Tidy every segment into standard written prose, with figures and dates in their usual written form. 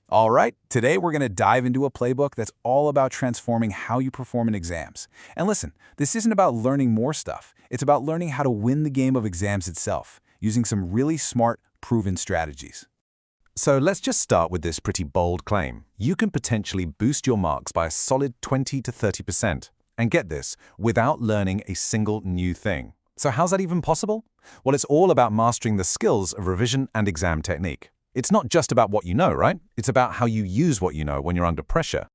All right, today we're going to dive into a playbook that's all about transforming how you perform in exams. And listen, this isn't about learning more stuff. It's about learning how to win the game of exams itself, using some really smart, proven strategies. So let's just start with this pretty bold claim. You can potentially boost your marks by a solid 20 to 30%. And get this, without learning a single new thing. So how's that even possible? Well, it's all about mastering the skills of revision and exam technique. It's not just about what you know, right? It's about how you use what you know when you're under pressure.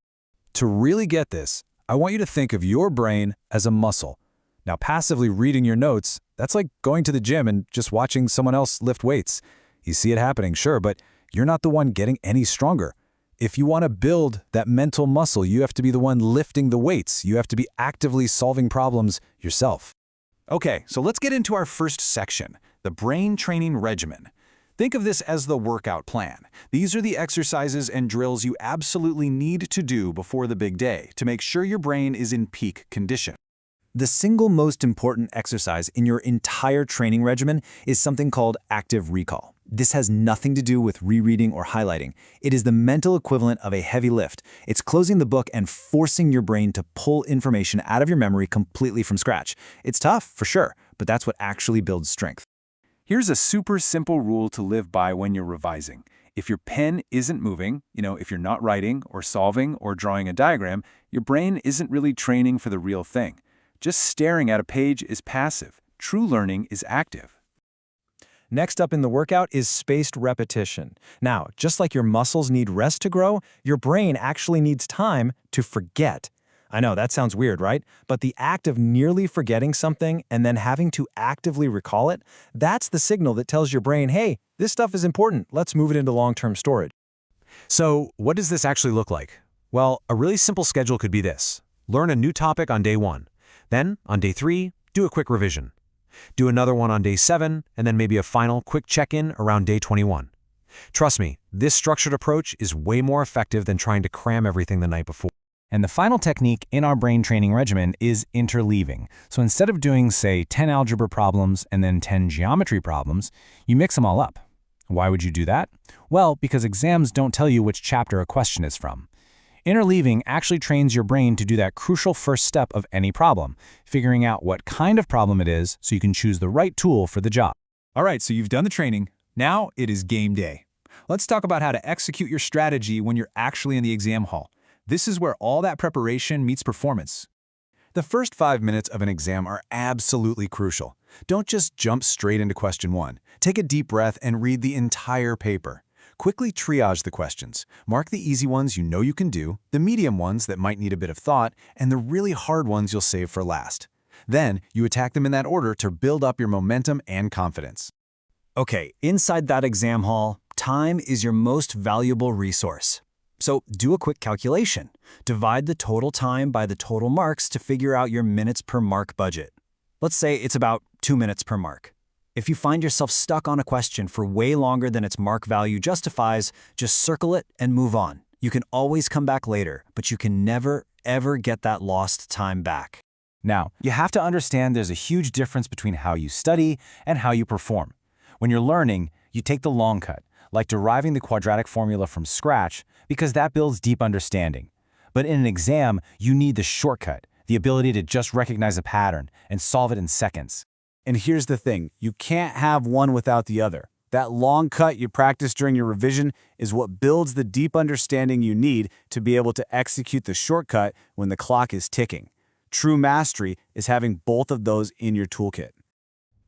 To really get this, I want you to think of your brain as a muscle. Now, passively reading your notes, that's like going to the gym and just watching someone else lift weights. You see it happening, sure, but you're not the one getting any stronger. If you want to build that mental muscle, you have to be the one lifting the weights. You have to be actively solving problems yourself. Okay, so let's get into our first section, the brain training regimen. Think of this as the workout plan. These are the exercises and drills you absolutely need to do before the big day to make sure your brain is in peak condition. The single most important exercise in your entire training regimen is something called active recall. This has nothing to do with rereading or highlighting. It is the mental equivalent of a heavy lift. It's closing the book and forcing your brain to pull information out of your memory completely from scratch. It's tough, for sure, but that's what actually builds strength. Here's a super simple rule to live by when you're revising. If your pen isn't moving, if you're not writing or solving or drawing a diagram, your brain isn't really training for the real thing. Just staring at a page is passive. True learning is active. Next up in the workout is spaced repetition. Now, just like your muscles need rest to grow, your brain actually needs time to forget. I know, that sounds weird, right? But the act of nearly forgetting something and then having to actively recall it, that's the signal that tells your brain, hey, this stuff is important, let's move it into long-term storage. So what does this actually look like? Well, a really simple schedule could be this. Learn a new topic on day 1. Then, on day 3, do a quick revision. Do another one on day 7, and then maybe a final quick check-in around day 21. Trust me, this structured approach is way more effective than trying to cram everything the night before. And the final technique in our brain training regimen is interleaving. So instead of doing, say, 10 algebra problems and then 10 geometry problems, you mix them all up. Why would you do that? Well, because exams don't tell you which chapter a question is from. Interleaving actually trains your brain to do that crucial first step of any problem, figuring out what kind of problem it is so you can choose the right tool for the job. All right, so you've done the training. Now it is game day. Let's talk about how to execute your strategy when you're actually in the exam hall. This is where all that preparation meets performance. The first 5 minutes of an exam are absolutely crucial. Don't just jump straight into question 1. Take a deep breath and read the entire paper. Quickly triage the questions. Mark the easy ones you know you can do, the medium ones that might need a bit of thought, and the really hard ones you'll save for last. Then, you attack them in that order to build up your momentum and confidence. Okay, inside that exam hall, time is your most valuable resource. So do a quick calculation. Divide the total time by the total marks to figure out your minutes per mark budget. Let's say it's about 2 minutes per mark. If you find yourself stuck on a question for way longer than its mark value justifies, just circle it and move on. You can always come back later, but you can never, ever get that lost time back. Now, you have to understand there's a huge difference between how you study and how you perform. When you're learning, you take the long cut, like deriving the quadratic formula from scratch, because that builds deep understanding. But in an exam, you need the shortcut, the ability to just recognize a pattern and solve it in seconds. And here's the thing, you can't have one without the other. That long cut you practice during your revision is what builds the deep understanding you need to be able to execute the shortcut when the clock is ticking. True mastery is having both of those in your toolkit.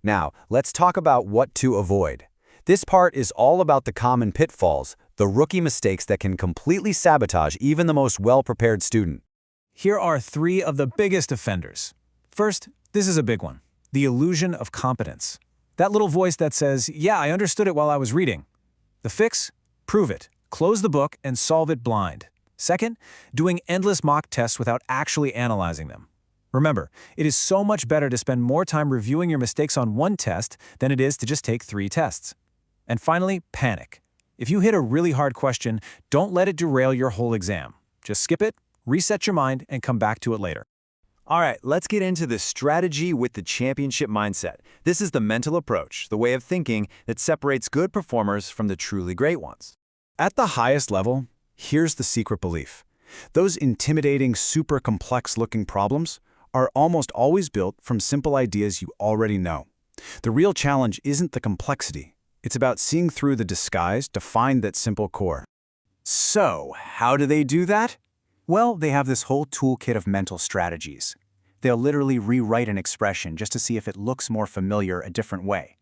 Now, let's talk about what to avoid. This part is all about the common pitfalls, the rookie mistakes that can completely sabotage even the most well-prepared student. Here are 3 of the biggest offenders. First, this is a big one. The illusion of competence. That little voice that says, yeah, I understood it while I was reading. The fix? Prove it. Close the book and solve it blind. Second, doing endless mock tests without actually analyzing them. Remember, it is so much better to spend more time reviewing your mistakes on one test than it is to just take 3 tests. And finally, panic. If you hit a really hard question, don't let it derail your whole exam. Just skip it, reset your mind, and come back to it later. All right, let's get into the strategy with the championship mindset. This is the mental approach, the way of thinking that separates good performers from the truly great ones. At the highest level, Here's the secret belief. Those intimidating, super complex-looking problems are almost always built from simple ideas you already know. The real challenge isn't the complexity. It's about seeing through the disguise to find that simple core. So, how do they do that? Well, they have this whole toolkit of mental strategies. They'll literally rewrite an expression just to see if it looks more familiar a different way.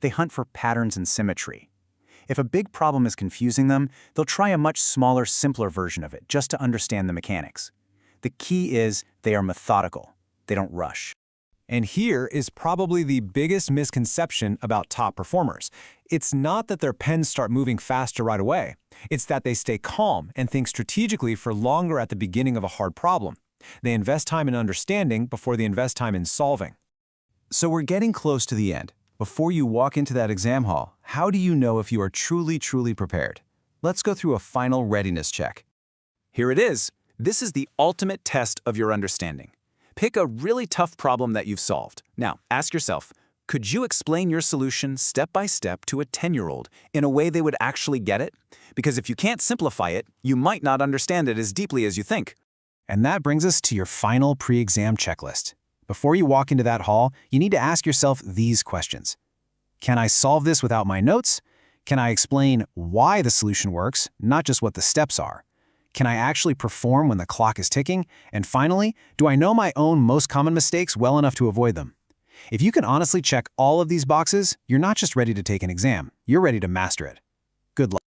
They hunt for patterns and symmetry. If a big problem is confusing them, they'll try a much smaller, simpler version of it just to understand the mechanics. The key is they are methodical. They don't rush. And here is probably the biggest misconception about top performers. It's not that their pens start moving faster right away. It's that they stay calm and think strategically for longer at the beginning of a hard problem. They invest time in understanding before they invest time in solving. So we're getting close to the end. Before you walk into that exam hall, how do you know if you are truly prepared? Let's go through a final readiness check. Here it is. This is the ultimate test of your understanding. Pick a really tough problem that you've solved. Now, ask yourself, could you explain your solution step by step to a 10-year-old in a way they would actually get it? Because if you can't simplify it, you might not understand it as deeply as you think. And that brings us to your final pre-exam checklist. Before you walk into that hall, you need to ask yourself these questions. Can I solve this without my notes? Can I explain why the solution works, not just what the steps are? Can I actually perform when the clock is ticking? And finally, do I know my own most common mistakes well enough to avoid them? If you can honestly check all of these boxes, you're not just ready to take an exam, you're ready to master it. Good luck.